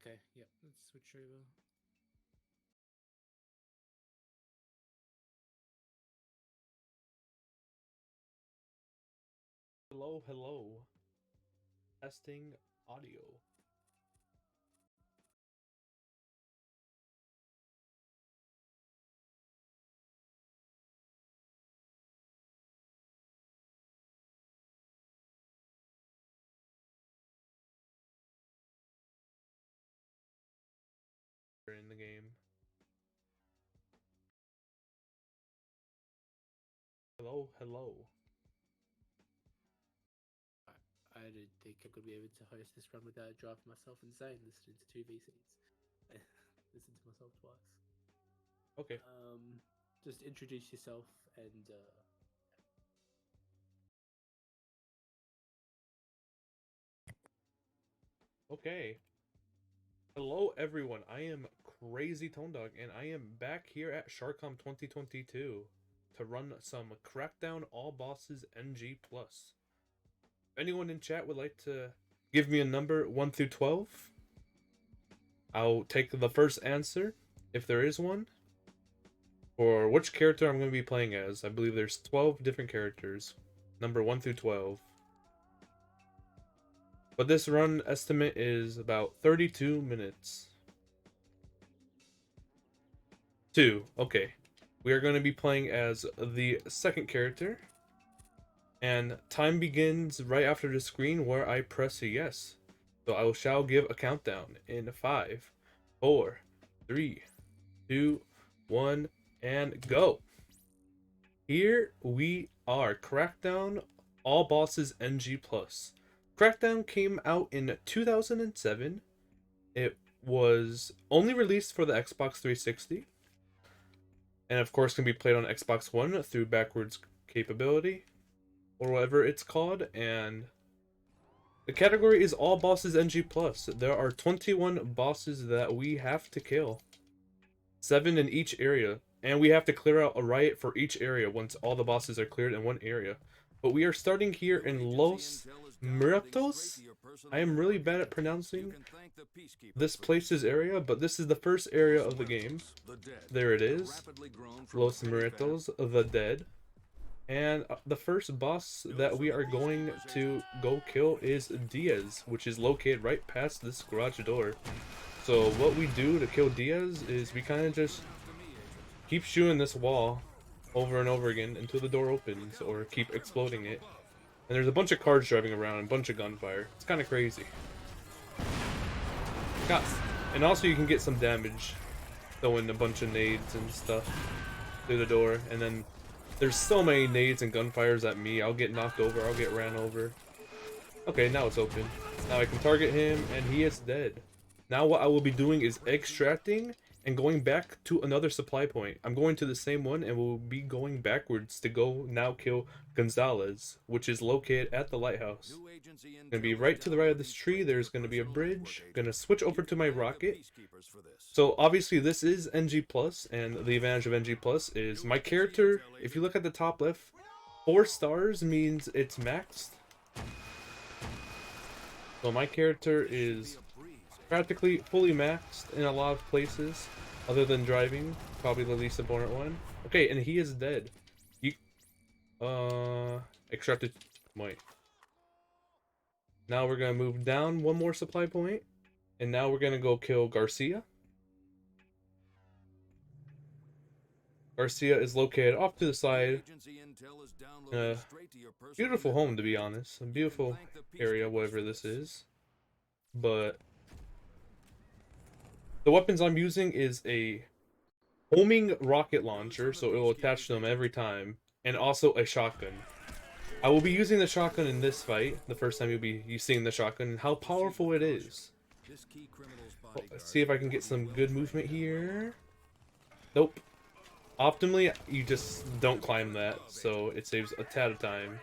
Okay, yep, let's switch over. Hello, hello. Testing audio. We're in the game. Hello, hello. I didn't think I could be able to host this run without driving myself insane listening to two VCs. Listen to myself twice. Okay. Just introduce yourself and Okay. Hello, everyone. I am Crazy Tone Dog, and I am back here at SHARCOM 2022 to run some Crackdown All Bosses NG+. If anyone in chat would like to give me a number 1 through 12, I'll take the first answer, if there is one, for which character I'm going to be playing as. I believe there's 12 different characters, number 1 through 12. But this run estimate is about 32 minutes. 2. Okay. We are going to be playing as the second character. And time begins right after the screen where I press a yes. So I shall give a countdown in 5, 4, 3, 2, 1, and go. Here we are. Crackdown All Bosses NG+. Crackdown came out in 2007. It was only released for the Xbox 360, and of course can be played on Xbox One through backwards capability, or whatever it's called, and the category is All Bosses NG+. There are 21 bosses that we have to kill. 7 in each area, and we have to clear out a riot for each area once all the bosses are cleared in one area. But we are starting here in Los Muertos. I am really bad at pronouncing this place's area, but this is the first area of the game. There it is. Los Muertos, the Dead. And the first boss that we are going to go kill is Diaz, which is located right past this garage door. So what we do to kill Diaz is we kind of just keep shooting this wall over and over again until the door opens, or keep exploding it. And there's a bunch of cars driving around and a bunch of gunfire. It's kind of crazy. God. And also you can get some damage throwing a bunch of nades and stuff through the door. And then there's so many nades and gunfires at me. I'll get knocked over. I'll get ran over. Okay, now it's open. Now I can target him and he is dead. Now what I will be doing is extracting and going back to another supply point. I'm going to the same one and we'll be going backwards to go now kill Gonzalez, which is located at the lighthouse. Gonna be right to the right of this tree. There's gonna be a bridge. Gonna switch over to my rocket. So obviously this is NG+, and the advantage of NG+ is my character, if you look at the top left, 4 stars means it's maxed. So my character is practically fully maxed in a lot of places, other than driving, probably the least important one. Okay, and he is dead. He, extracted point. Now we're gonna move down one more supply point, and now we're gonna go kill Garcia. Garcia is located off to the side. Beautiful home, to be honest. A beautiful area, whatever this is. But the weapons I'm using is a homing rocket launcher, so it will attach to them every time, and also a shotgun. I will be using the shotgun in this fight, the first time you'll be seeing the shotgun, and how powerful it is. Oh, let's see if I can get some good movement here. Nope. Optimally, you just don't climb that, so it saves a tad of time.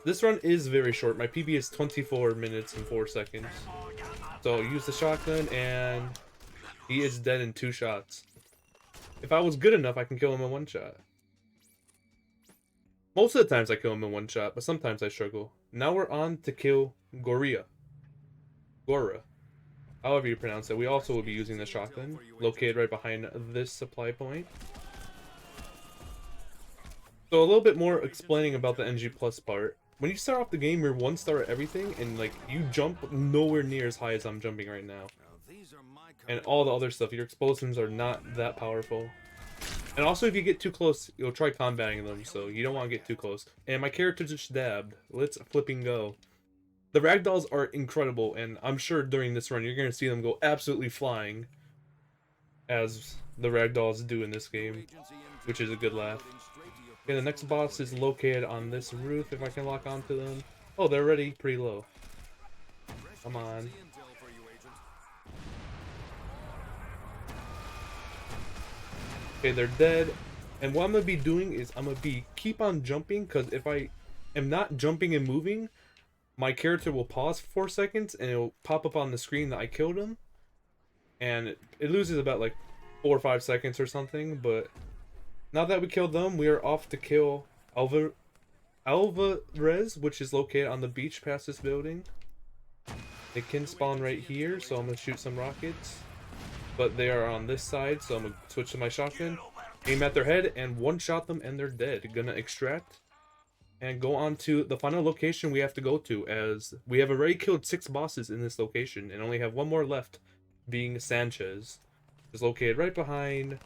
This run is very short. My PB is 24 minutes and 4 seconds. So use the shotgun, and he is dead in 2 shots. If I was good enough, I can kill him in 1 shot. Most of the times I kill him in 1 shot, but sometimes I struggle. Now we're on to kill Gora. however you pronounce it. We also will be using the shotgun, located right behind this supply point. So a little bit more explaining about the NG Plus part. When you start off the game, you're 1-star at everything, and like you jump nowhere near as high as I'm jumping right now. And all the other stuff, your explosions are not that powerful. And also, if you get too close, you'll try combating them, so you don't want to get too close. And my character just dabbed. Let's flipping go. The ragdolls are incredible, and I'm sure during this run you're going to see them go absolutely flying, as the ragdolls do in this game, which is a good laugh. Okay, the next boss is located on this roof, if I can lock onto them. Oh, they're already pretty low. Come on. Okay, they're dead. And what I'm going to be doing is I'm going to keep on jumping, because if I am not jumping and moving, my character will pause for 4 seconds, and it'll pop up on the screen that I killed him. And it loses about like 4 or 5 seconds or something, but now that we killed them, we are off to kill Alvarez, which is located on the beach past this building. They can spawn right here, so I'm going to shoot some rockets. But they are on this side, so I'm going to switch to my shotgun, aim at their head, and one-shot them, and they're dead. Gonna extract and go on to the final location we have to go to, as we have already killed 6 bosses in this location, and only have 1 more left, being Sanchez. Is located right behind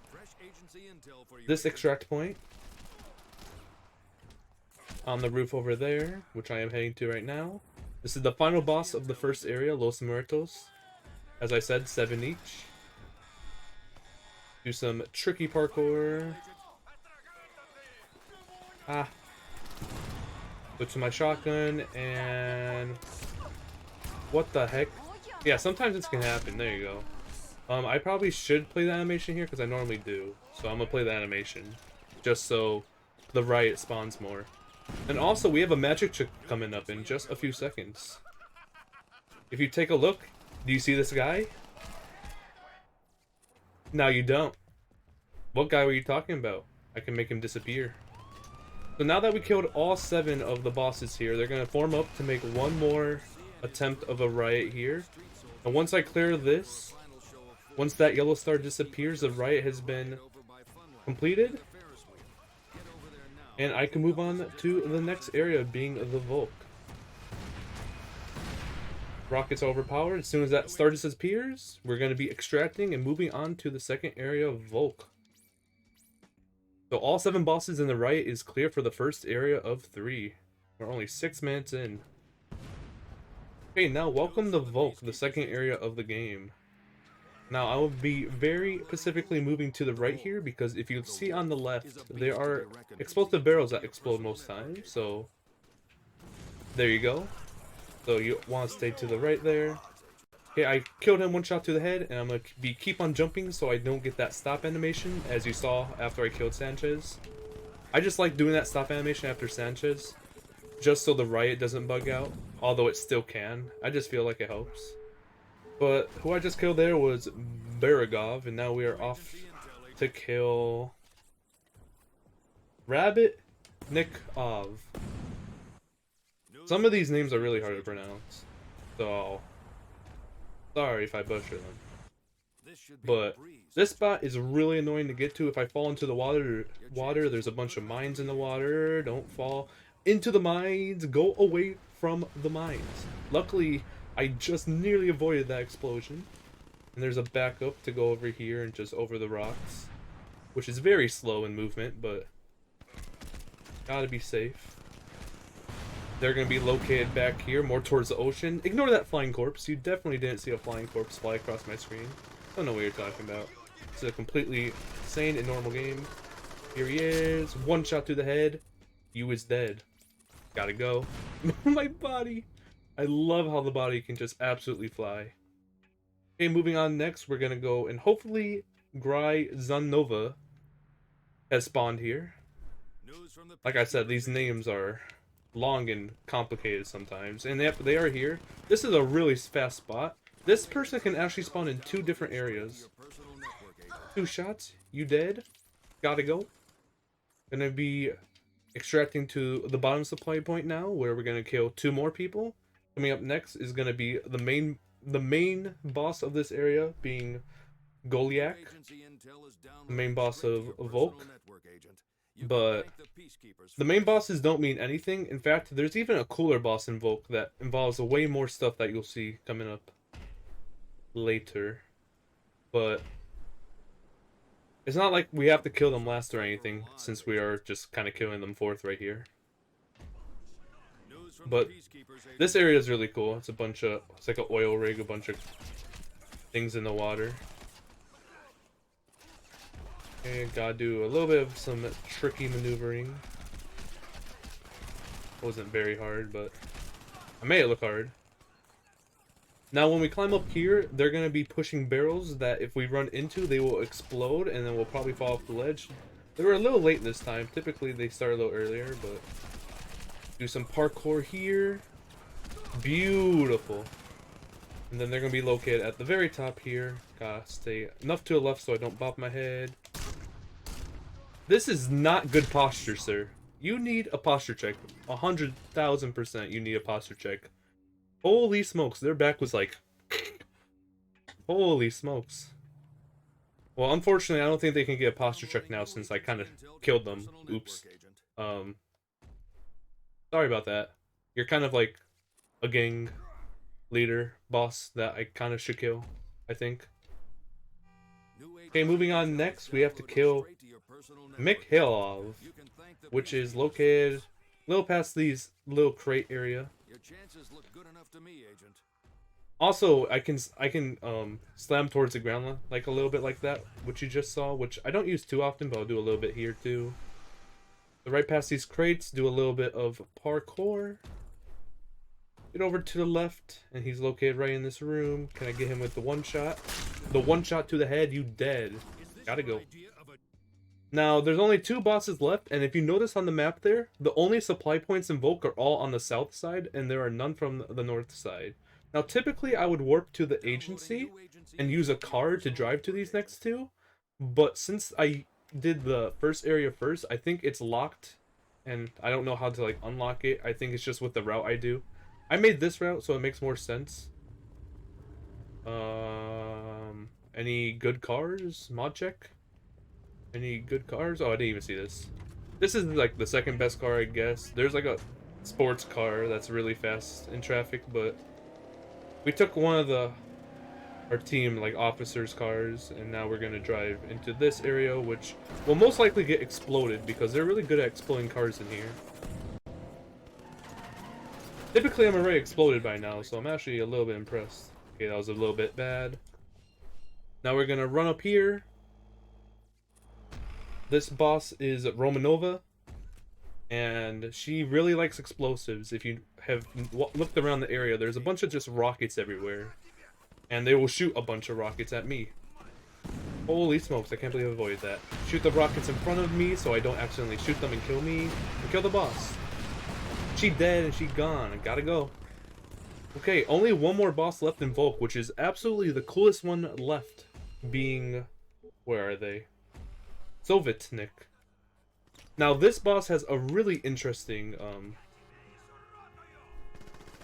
this extract point on the roof over there, which I am heading to right now. This is the final boss of the first area, Los Muertos. As I said, 7 each. Do some tricky parkour. Go to my shotgun, and what the heck? Yeah, sometimes this can happen. There you go. I probably should play the animation here because I normally do. So I'm gonna play the animation just so the riot spawns more. And also, we have a magic trick coming up in just a few seconds. If you take a look, do you see this guy? Now you don't. What guy were you talking about? I can make him disappear. So now that we killed all 7 of the bosses here, they're gonna form up to make 1 more attempt of a riot here. And once I clear this, once that yellow star disappears, the riot has been completed. And I can move on to the next area, being the Volk. Rockets overpowered. As soon as that star disappears, we're going to be extracting and moving on to the second area of Volk. So all 7 bosses in the riot is clear for the first area of 3. We're only 6 minutes in. Okay, now welcome to Volk, the second area of the game. Now, I will be very specifically moving to the right here, because if you see on the left, there are explosive barrels that explode most times, so there you go. So you want to stay to the right there. Okay, I killed him 1 shot to the head, and I'm going to keep on jumping so I don't get that stop animation, as you saw after I killed Sanchez. I just like doing that stop animation after Sanchez, just so the riot doesn't bug out, although it still can. I just feel like it helps. But who I just killed there was Baragov, and now we are off to kill Rabbit Nikov. Some of these names are really hard to pronounce, so sorry if I butcher them. But this spot is really annoying to get to. If I fall into the water, there's a bunch of mines in the water. Don't fall into the mines. Go away from the mines. Luckily, I just nearly avoided that explosion. And there's a backup to go over here and just over the rocks, which is very slow in movement, but gotta be safe. They're gonna be located back here, more towards the ocean. Ignore that flying corpse. You definitely didn't see a flying corpse fly across my screen. I don't know what you're talking about. It's a completely sane and normal game. Here he is. 1 shot to the head. You is dead. Gotta go. My body. I love how the body can just absolutely fly. Okay, moving on next, we're gonna go and hopefully Gry Zanova has spawned here. Like I said, these names are long and complicated sometimes, and they are here. This is a really fast spot. This person can actually spawn in 2 different areas. 2 shots, you dead. Gotta go. Gonna be extracting to the bottom supply point now, where we're gonna kill 2 more people. Coming up next is going to be the main the main boss of this area being Goliath, the main boss of Volk. But the main bosses don't mean anything. In fact, there's even a cooler boss in Volk that involves way more stuff that you'll see coming up later. But it's not like we have to kill them last or anything, since we are just kind of killing them fourth right here. But this area is really cool. It's like an oil rig, a bunch of things in the water. And gotta do a little bit of some tricky maneuvering. Wasn't very hard, but I made it look hard. Now when we climb up here, they're gonna be pushing barrels that if we run into, they will explode and then we'll probably fall off the ledge. They were a little late this time. Typically they start a little earlier, but do some parkour here. Beautiful. And then they're gonna be located at the very top here. Gotta stay enough to the left so I don't bop my head. This is not good posture, sir. You need a posture check. 100,000% you need a posture check. Holy smokes, their back was like... Holy smokes. Well, unfortunately, I don't think they can get a posture check now since I kind of killed them. Oops. Sorry about that. You're kind of like a gang leader, boss that I kind of should kill, I think. Okay, moving on next, we have to kill Mikhailov, which is located a little past these little crate area. Also, I can slam towards the ground like a little bit like that, which you just saw, which I don't use too often, but I'll do a little bit here too. So right past these crates, do a little bit of parkour. Get over to the left, and he's located right in this room. Can I get him with the one shot? The one shot to the head, you dead. Gotta go. Now, there's only 2 bosses left, and if you notice on the map there, the only supply points in Volk are all on the south side, and there are none from the north side. Now, typically, I would warp to the agency and use a car to drive to these next 2, but since I did the first area first, I think it's locked, and I don't know how to, like, unlock it. I think it's just with the route I do. I made this route, so it makes more sense. Any good cars? Mod check? Any good cars? Oh, I didn't even see this. This is like the second best car, I guess. There's like a sports car that's really fast in traffic, but we took one of our team like officers' cars, and now we're gonna drive into this area, which will most likely get exploded because they're really good at exploding cars in here. Typically, I'm already exploded by now, so I'm actually a little bit impressed. Okay, that was a little bit bad. Now we're gonna run up here. This boss is Romanova, and she really likes explosives. If you have looked around the area, there's a bunch of just rockets everywhere, and they will shoot a bunch of rockets at me. Holy smokes, I can't believe I avoided that. Shoot the rockets in front of me so I don't accidentally shoot them and kill me, and kill the boss. She dead and she gone. I gotta go. Okay, only one more boss left in Volk, which is absolutely the coolest one left. Being... where are they? Sovitnik. Now, this boss has a really interesting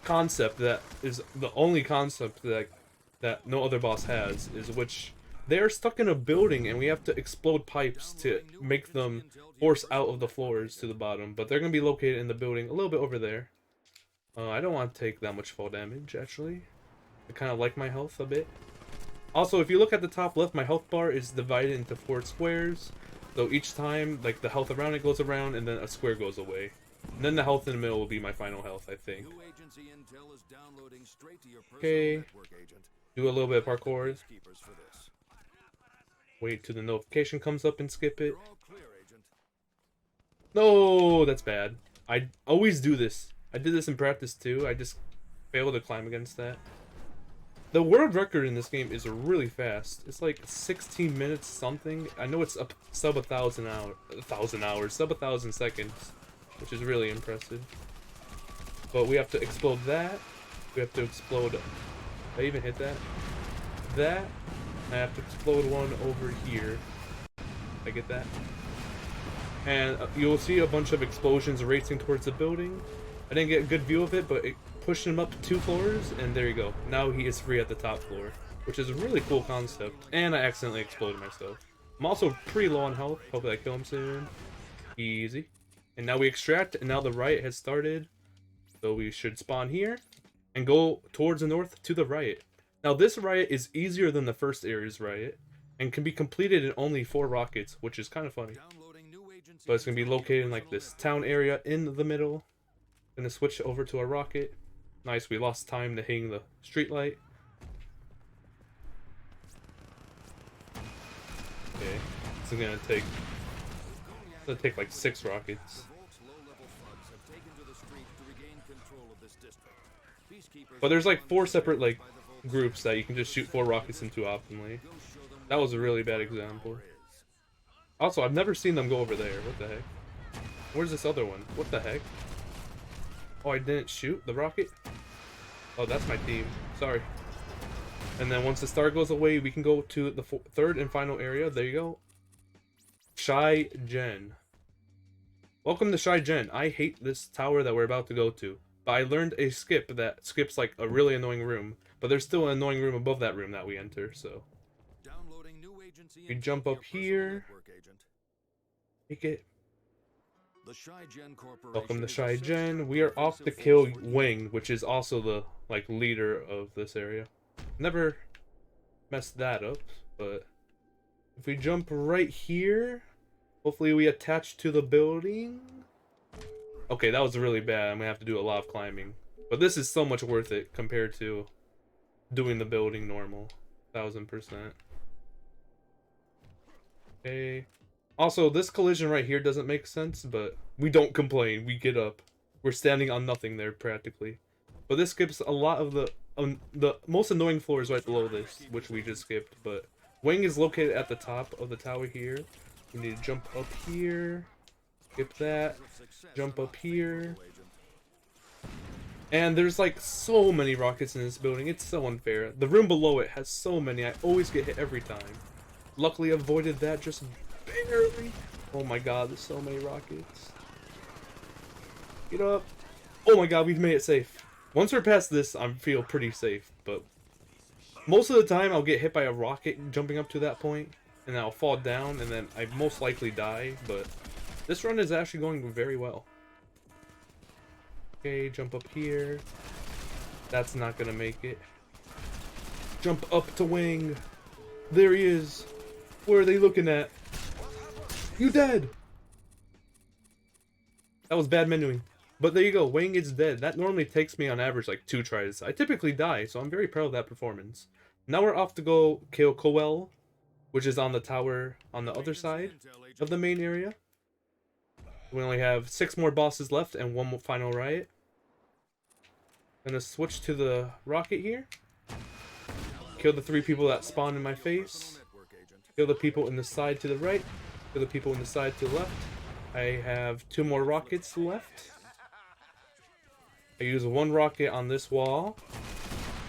concept that is the only concept that no other boss has, is which they're stuck in a building and we have to explode pipes to make them force out of the floors to the bottom, but they're going to be located in the building a little bit over there. I don't want to take that much fall damage, actually. I kind of like my health a bit. Also, if you look at the top left, my health bar is divided into 4 squares. So each time, like, the health around it goes around, and then a square goes away. And then the health in the middle will be my final health, I think. Okay. Do a little bit of parkour. Wait till the notification comes up and skip it. No, that's bad. I always do this. I did this in practice too. I just failed to climb against that. The world record in this game is really fast. It's like 16 minutes something. I know it's up sub 1,000 hours, sub 1,000 seconds, which is really impressive. But we have to explode that. We have to explode. Did I even hit that? That. I have to explode one over here. I get that. And you'll see a bunch of explosions racing towards the building. I didn't get a good view of it, but it pushing him up 2 floors, and there you go. Now he is free at the top floor, which is a really cool concept. And I accidentally exploded myself. I'm also pretty low on health. Hopefully I kill him soon. Easy. And now we extract, and now the riot has started. So we should spawn here and go towards the north to the riot. Now this riot is easier than the first area's riot and can be completed in only 4 rockets, which is kind of funny. But it's going to be located in like this town area in the middle. Gonna switch over to a rocket. Nice, we lost time to hitting the street light. Okay, it's gonna take like 6 rockets. But there's like 4 separate like groups that you can just shoot 4 rockets into optimally. That was a really bad example. Also, I've never seen them go over there. What the heck? Where's this other one? What the heck? Oh, I didn't shoot the rocket? Oh, that's my team. Sorry. And then once the star goes away, we can go to the 3rd and final area. There you go. Shy Gen. Welcome to Shy Gen. I hate this tower that we're about to go to. But I learned a skip that skips like a really annoying room. But there's still an annoying room above that room that we enter, so. We jump up here. Take it. Welcome to Shy Gen. We are off to kill Wing, which is also the like leader of this area. Never messed that up, but if we jump right here, hopefully we attach to the building. Okay, that was really bad. I'm gonna have to do a lot of climbing, but this is so much worth it compared to doing the building normal. 1000%. Okay. Also, this collision right here doesn't make sense, but we don't complain. We get up. We're standing on nothing there, practically. But this skips a lot of the most annoying floors right below this, which we just skipped. But Wing is located at the top of the tower here. We need to jump up here. Skip that. Jump up here. And there's like so many rockets in this building. It's so unfair. The room below it has so many. I always get hit every time. Luckily, I avoided that just barely. Oh my god, there's so many rockets. Get up. Oh my god, we've made it safe. Once we're past this, I feel pretty safe, but most of the time I'll get hit by a rocket jumping up to that point, and I'll fall down, and then I most likely die, but this run is actually going very well. Okay, jump up here. That's not gonna make it. Jump up to Wing. There he is. Where are they looking at? You dead! That was bad menuing. But there you go, Wing is dead. That normally takes me on average like 2 tries. I typically die, so I'm very proud of that performance. Now we're off to go kill Coel, which is on the tower on the other side of the main area. We only have 6 more bosses left and 1 more final riot. Gonna switch to the rocket here. Kill the 3 people that spawned in my face. Kill the people in the side to the right. Kill the people in the side to the left. I have 2 more rockets left. I use 1 rocket on this wall.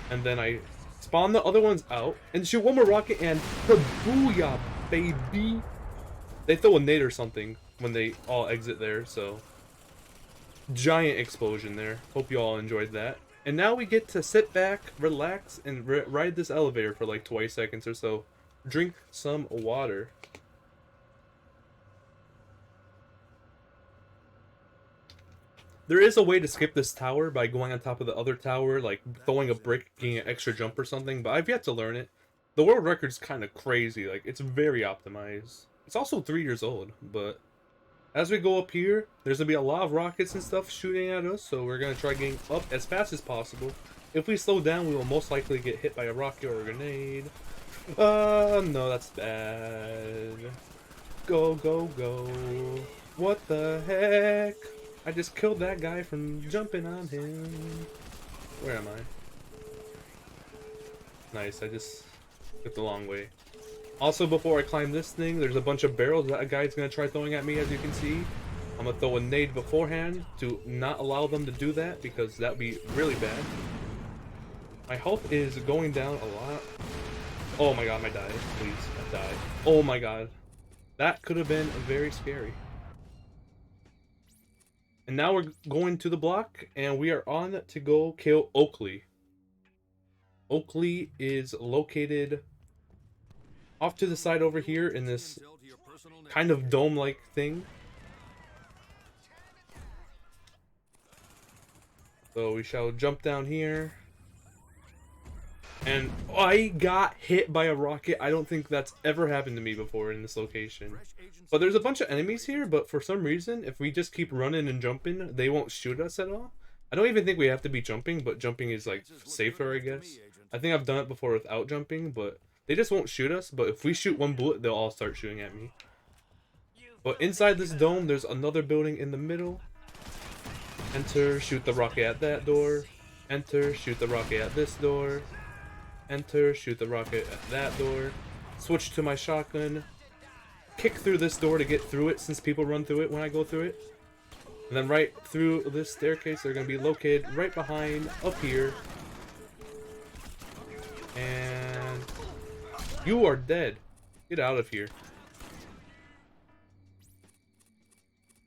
And then I spawn the other ones out. And shoot 1 more rocket and kabooyah, baby! They throw a nade or something when they all exit there, so. Giant explosion there. Hope you all enjoyed that. And now we get to sit back, relax, and ride this elevator for like 20 seconds or so. Drink some water. There is a way to skip this tower by going on top of the other tower, like throwing a brick, getting an extra jump or something, but I've yet to learn it. The world record's kind of crazy, like it's very optimized. It's also 3 years old, but as we go up here, there's gonna be a lot of rockets and stuff shooting at us, so we're gonna try getting up as fast as possible. If we slow down, we will most likely get hit by a rocket or a grenade. No, that's bad. Go, go, go. What the heck? I just killed that guy from jumping on him. Where am I? Nice, I just took the long way. Also, before I climb this thing, there's a bunch of barrels that a guy's gonna try throwing at me, as you can see. I'm gonna throw a nade beforehand to not allow them to do that, because that would be really bad. My health is going down a lot. Oh my god, I died. Please, I died. Oh my god. That could have been very scary. And now we're going to the block, and we are on to go kill Oakley. Oakley is located off to the side over here in this kind of dome-like thing. So we shall jump down here. And I got hit by a rocket. I don't think that's ever happened to me before in this location. But there's a bunch of enemies here, but for some reason, if we just keep running and jumping, they won't shoot us at all. I don't even think we have to be jumping, but jumping is like safer, I guess. I think I've done it before without jumping, but they just won't shoot us. But if we shoot one bullet, they'll all start shooting at me. But inside this dome, there's another building in the middle. Enter, shoot the rocket at that door. Enter, shoot the rocket at this door. Enter, shoot the rocket at that door. Switch to my shotgun. Kick through this door to get through it, since people run through it when I go through it. And then right through this staircase, they're going to be located right behind, up here. And you are dead. Get out of here.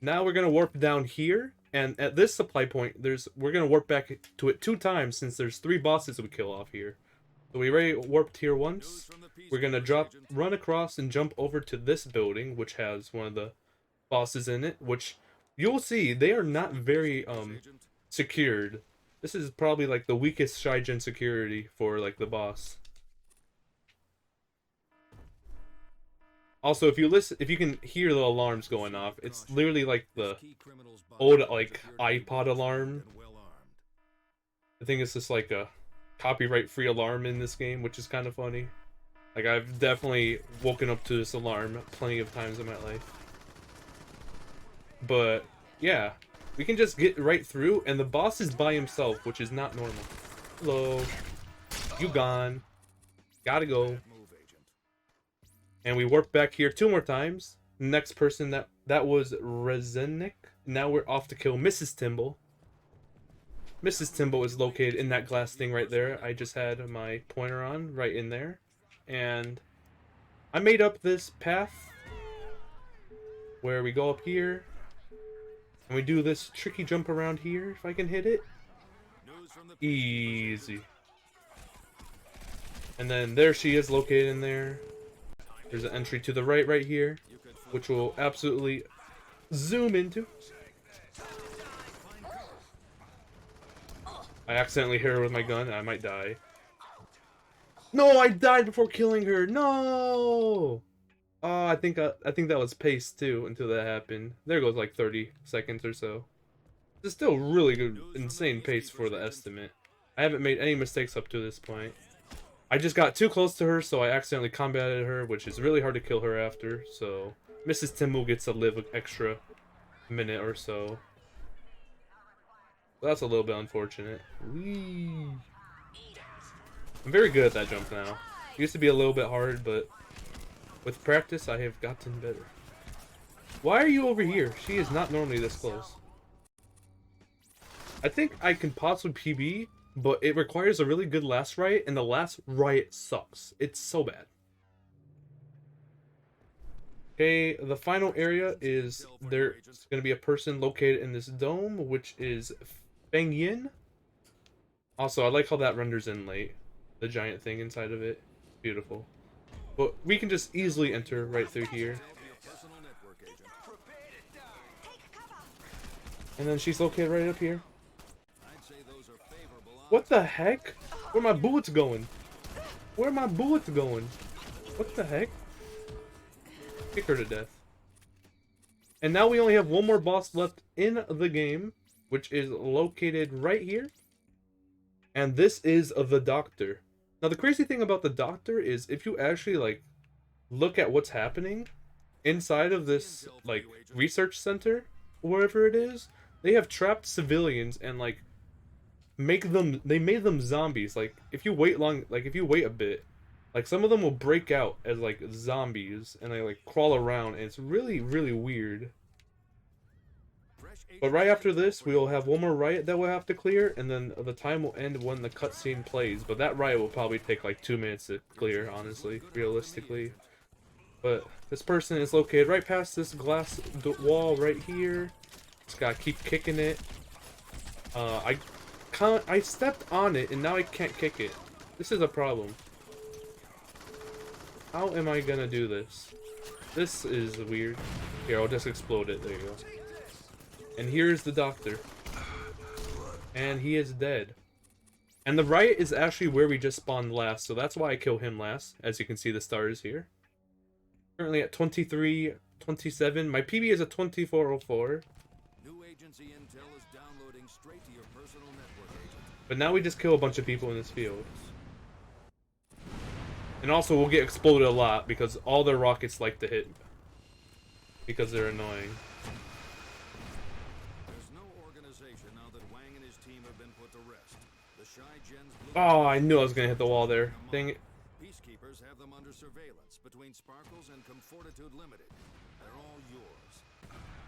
Now we're going to warp down here. And at this supply point, we're going to warp back to it 2 times, since there's 3 bosses we kill off here. So we already warped here once. We're gonna run across and jump over to this building, which has one of the bosses in it, which you'll see they are not very secured. This is probably like the weakest Shy-Gen security for like the boss. Also, if you can hear the alarms going off, it's literally like the old like iPod alarm. I think it's just like a copyright-free alarm in this game, which is kind of funny. Like, I've definitely woken up to this alarm plenty of times in my life. But yeah, we can just get right through, and the boss is by himself, which is not normal. Hello, you gone? Gotta go. And we warp back here 2 more times. Next person, that was Rezenik. Now we're off to kill Mrs. Timble. Mrs. Timble is located in that glass thing right there. I just had my pointer on right in there. And I made up this path where we go up here and we do this tricky jump around here, if I can hit it. Easy. And then there she is located in there. There's an entry to the right here, which we'll absolutely zoom into. I accidentally hit her with my gun and I might die. No, I died before killing her. No. Oh, I think that was pace too until that happened. There goes like 30 seconds or so. It's still really good, insane pace for the estimate. I haven't made any mistakes up to this point. I just got too close to her, so I accidentally combated her, which is really hard to kill her after. So Mrs. Timble gets to live an extra minute or so. That's a little bit unfortunate. Whee! I'm very good at that jump now. It used to be a little bit hard, but with practice, I have gotten better. Why are you over here? She is not normally this close. I think I can possibly PB, but it requires a really good last riot, and the last riot sucks. It's so bad. Okay, the final area is there's going to be a person located in this dome, which is Feng Yin. Also, I like how that renders in late. The giant thing inside of it. Beautiful. But we can just easily enter right through here. And then she's located right up here. What the heck? Where are my bullets going? Where are my bullets going? What the heck? Kick her to death. And now we only have one more boss left in the game, which is located right here. And this is the Doctor. Now the crazy thing about the Doctor is if you actually like look at what's happening inside of this like research center, wherever it is, they have trapped civilians and like made them zombies. Like if you wait a bit, like some of them will break out as like zombies and they like crawl around, and it's really, really weird. But right after this, we will have one more riot that we'll have to clear, and then the time will end when the cutscene plays. But that riot will probably take like 2 minutes to clear, honestly, realistically. But this person is located right past this glass wall right here. Just gotta keep kicking it. I stepped on it and now I can't kick it. This is a problem. How am I gonna do this? This is weird. Here, I'll just explode it. There you go. And here's the doctor. And he is dead. And the right is actually where we just spawned last, so that's why I kill him last. As you can see, the stars here. Currently at 23:27. My PB is a 24:04. New agency intel is downloading straight to your personal network, agent. But now we just kill a bunch of people in this field. And also we'll get exploded a lot because all their rockets like to hit. Because they're annoying. There's no organization now that Wang and his team have been put to rest. The Shai-Gen's Oh, I knew I was gonna hit the wall there. Dang it. Peacekeepers have them under surveillance between Sparkles and Comfortitude Limited. They're all yours.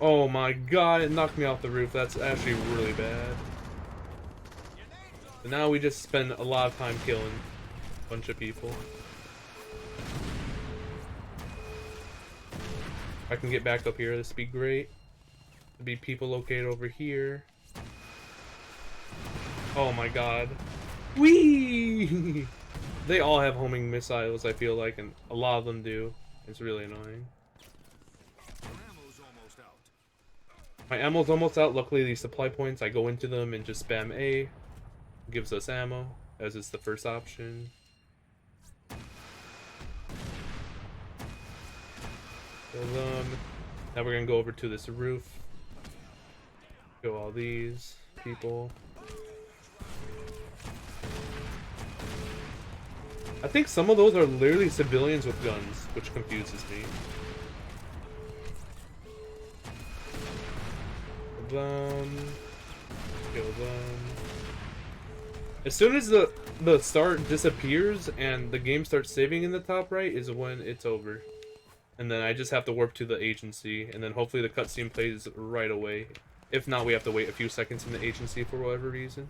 Oh my god, it knocked me off the roof. That's actually really bad. And now we just spend a lot of time killing a bunch of people. If I can get back up here, this would be great. There'd be people located over here. Oh my god. Whee! They all have homing missiles, I feel like, and a lot of them do. It's really annoying. My ammo's almost out. Luckily, these supply points, I go into them and just spam A. Gives us ammo, as it's the first option. Kill them. Now we're gonna go over to this roof. Kill all these people. I think some of those are literally civilians with guns, which confuses me. Kill them. Kill them. As soon as the star disappears and the game starts saving in the top right is when it's over. And then I just have to warp to the agency, and then hopefully the cutscene plays right away. If not, we have to wait a few seconds in the agency for whatever reason.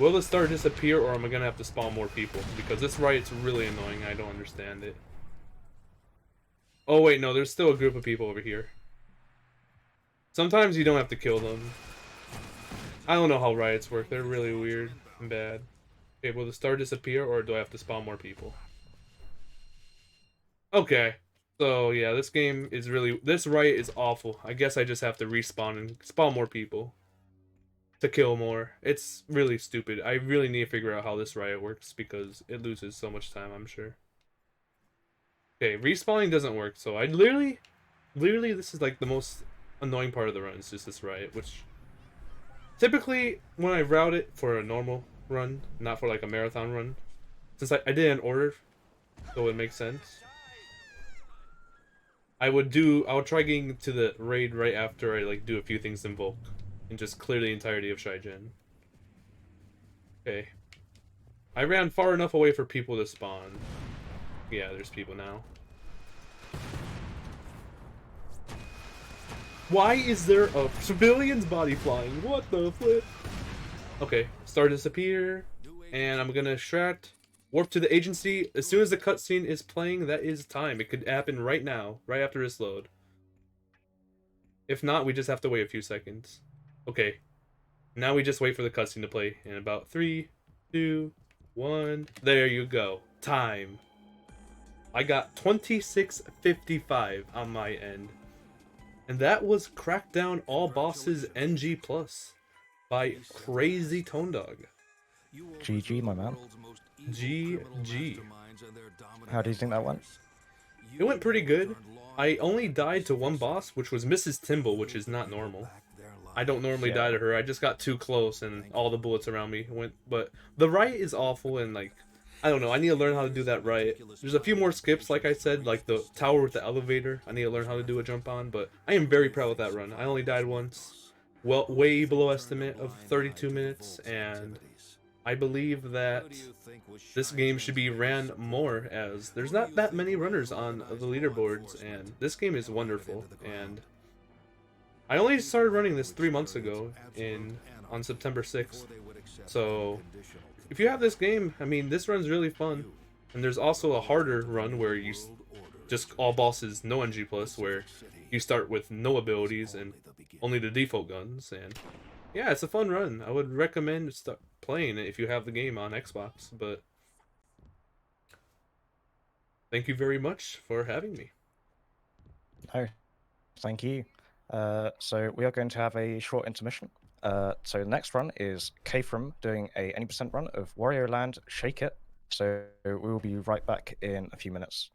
Will the star disappear, or am I gonna have to spawn more people? Because this riot's really annoying, I don't understand it. Oh wait, no, there's still a group of people over here. Sometimes you don't have to kill them. I don't know how riots work, they're really weird and bad. Okay, will the star disappear, or do I have to spawn more people? Okay, so yeah, this game is really... This riot is awful. I guess I just have to respawn and spawn more people to kill more. It's really stupid. I really need to figure out how this riot works, because it loses so much time, I'm sure. Okay, respawning doesn't work, so I literally, this is like the most annoying part of the run, is just this riot, which... Typically, when I route it for a normal run, not for like a marathon run, since I did it in order, so it makes sense. I would try getting to the raid right after I like do a few things in Volk, and just clear the entirety of Shai-Gen. Okay. I ran far enough away for people to spawn. Yeah, there's people now. Why is there a civilian's body flying? What the flip? Okay, star disappear, and I'm gonna extract, warp to the agency. As soon as the cutscene is playing, that is time. It could happen right now, right after this load. If not, we just have to wait a few seconds. Okay, now we just wait for the cutscene to play in about 3, 2, 1. There you go. Time. I got 26:55 on my end. And that was Crackdown All Bosses NG Plus by Crazy Tone Dog. GG, my man. GG. How do you think that went? It went pretty good. I only died to one boss, which was Mrs. Timble, which is not normal. I don't normally die to her. I just got too close and all the bullets around me went. But the riot is awful, and like, I don't know. I need to learn how to do that riot. There's a few more skips, like I said, like the tower with the elevator. I need to learn how to do a jump on, but I am very proud of that run. I only died once. Well, way below estimate of 32 minutes, and I believe that this game should be ran more, as there's not that many runners on the leaderboards, and this game is wonderful. And I only started running this 3 months ago on September 6th, so if you have this game, I mean, this run's really fun. And there's also a harder run where you just all bosses, no NG plus, where you start with no abilities and only the default guns. And yeah, it's a fun run. I would recommend start playing it if you have the game on Xbox. But thank you very much for having me. No, thank you. So we are going to have a short intermission. So the next run is Kfrim doing a any% run of Wario Land Shake It. So we will be right back in a few minutes.